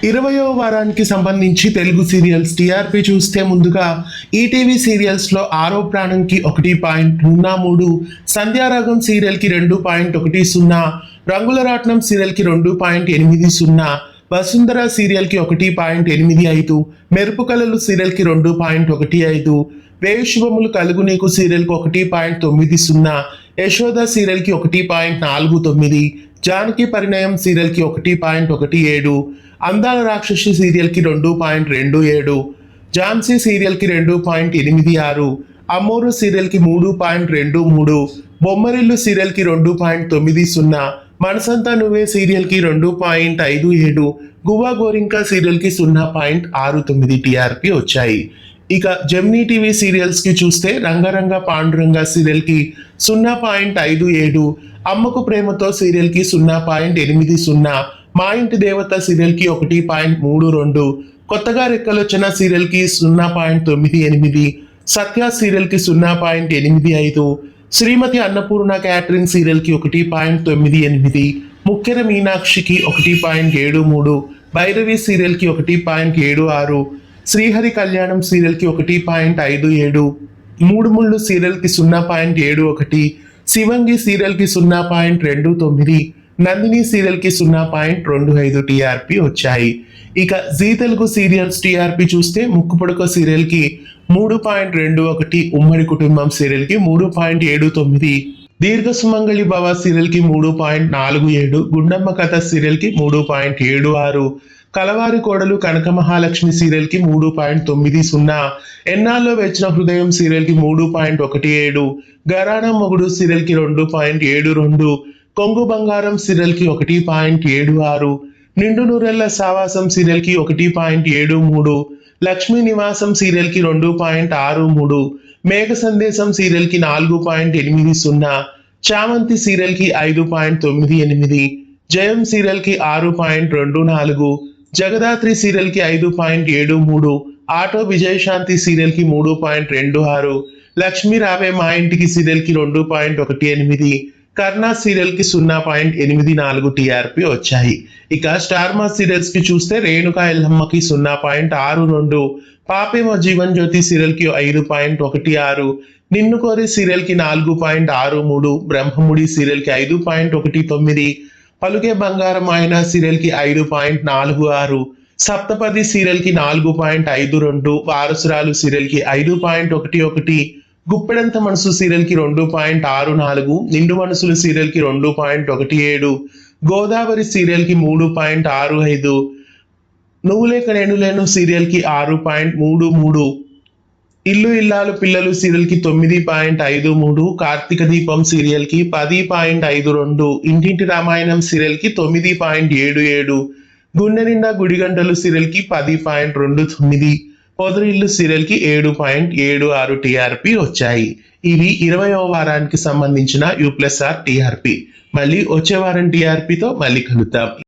20వ వారానికి సంబంధించి Telugu serials TRP చూస్తే ముందుగా ఈటీవీ సీరియల్స్లో ఆరో ప్రాణంకి 1.03, సంధ్యారాగం సీరియల్కి 2.10, రంగుల రాట్నం సీరియల్కి 2.80, వసుంధర సీరియల్కి 1.85, మెరుపు కళలు సీరియల్కి 2.15, వేయి శుభములు కలుగు నీకు సీరియల్కి 1.90, యశోద సీరియల్కి 1.49, జానకి పరిణయం సీరియల్కి 1.17, అందాల రాక్షసి సీరియల్కి 2.27, ఝాన్సీ సీరియల్కి 2.86, అమ్మోరు సీరియల్కి 3.23, బొమ్మరిల్లు సీరియల్కి 2.90, మనసంతా నువ్వే సీరియల్కి 2.57, గువా గోరింకా సీరియల్కి 0.69 టీఆర్పీ వచ్చాయి. ఇక జెమినీ టీవీ సీరియల్స్ కి చూస్తే రంగరంగ పాండురంగ సీరియల్ కి 0.57, అమ్మకు ప్రేమతో సీరియల్ కి 0.80, మా ఇంటి దేవత సీరియల్ కి 1.32, కొత్తగా రెక్కలొచ్చిన సీరియల్ కి 0.98, సత్య సీరియల్ కి 0.85, శ్రీమతి అన్నపూర్ణ క్యాటరింగ్ సీరియల్ కి 1.98, ముఖ్యర మీనాక్షికి 1.73, భైరవి సీరియల్ కి 1.76, శ్రీహరి కళ్యాణం సీరియల్ కి 1.57, మూడు ముళ్ళు సీరియల్ కి 0.71, శివంగి సీరియల్ కి 0.29, నందిని సీరియల్ కి 0.25 టీఆర్పీ వచ్చాయి. ఇక జీ తెలుగు సీరియల్స్ టీఆర్పీ చూస్తే ముక్కు పొడక సీరియల్ కి 3.21, ఉమ్మడి కుటుంబం సీరియల్ కి 3.79, దీర్ఘ సుమంగళి భవ సీరియల్ కి 3.47, గుండమ్మ కథ సీరియల్ కి 3.76, కలవారి కోడలు కనక మహాలక్ష్మి సీరియల్ కి 3.90, ఎన్నాల్లో వెచ్చిన హృదయం సీరియల్ కి 3.17, గరాణా మొగుడు సీరియల్ కి 2.72, కొంగు బంగారం సీరియల్ కి 1.76, నిండు నూరెళ్ల సావాసం సీరియల్ కి 1.73, లక్ష్మీ నివాసం సీరియల్ కి 2.63, మేఘ సందేశం సీరియల్ కి 4.80, చామంతి సీరియల్ కి 5.98, జయం సీరియల్ కి 6.24, జగదాత్రి సీరియల్ కి 5.73, ఆటో విజయశాంతి సీరియల్ కి 3.26, లక్ష్మీ రావే మా ఇంటికి సీరియల్ కి 2.18, కర్ణా సీరియల్ కి 0.84 టీఆర్పీ వచ్చాయి. ఇక స్టార్ మా సీరియల్స్ కి చూస్తే రేణుకా ఎల్లమ్మకి 0.62, పాపేమ జీవన్ జ్యోతి సీరియల్ కి 5.16, నిన్ను కోరి సీరియల్ కి 4.63, బ్రహ్మముడి సీరియల్ కి 5.19, పలుకే బంగారం ఆయన సీరియల్ కి 5.46, సప్తపది సీరియల్ కి 4.52, వారసురాలు సీరియల్ కి 5.11, గుప్పెడంత మనసు సీరియల్ కి 2.64, నిండు మనసులు సీరియల్ కి 2.17, గోదావరి సీరియల్ కి 3.65, నువ్వు లేక నేను లేను సీరియల్ కి 6.33, ఇల్లు ఇల్లాలు పిల్లలు సీరియల్ కి 9.53, కార్తీక దీపం సీరియల్ కి 10.52, ఇంటింటి రామాయణం సీరియల్ కి 9.77, గుండె నిండా గుడిగంటలు సీరియల్ కి 10.29, పొదరిల్లు సీరియల్ కి 7.76 టీఆర్పీ వచ్చాయి. ఇవి 20వ వారానికి సంబంధించిన U+R టీఆర్పీ. మళ్ళీ వచ్చే వారం టీఆర్పీతో మళ్ళీ కలుద్దాం.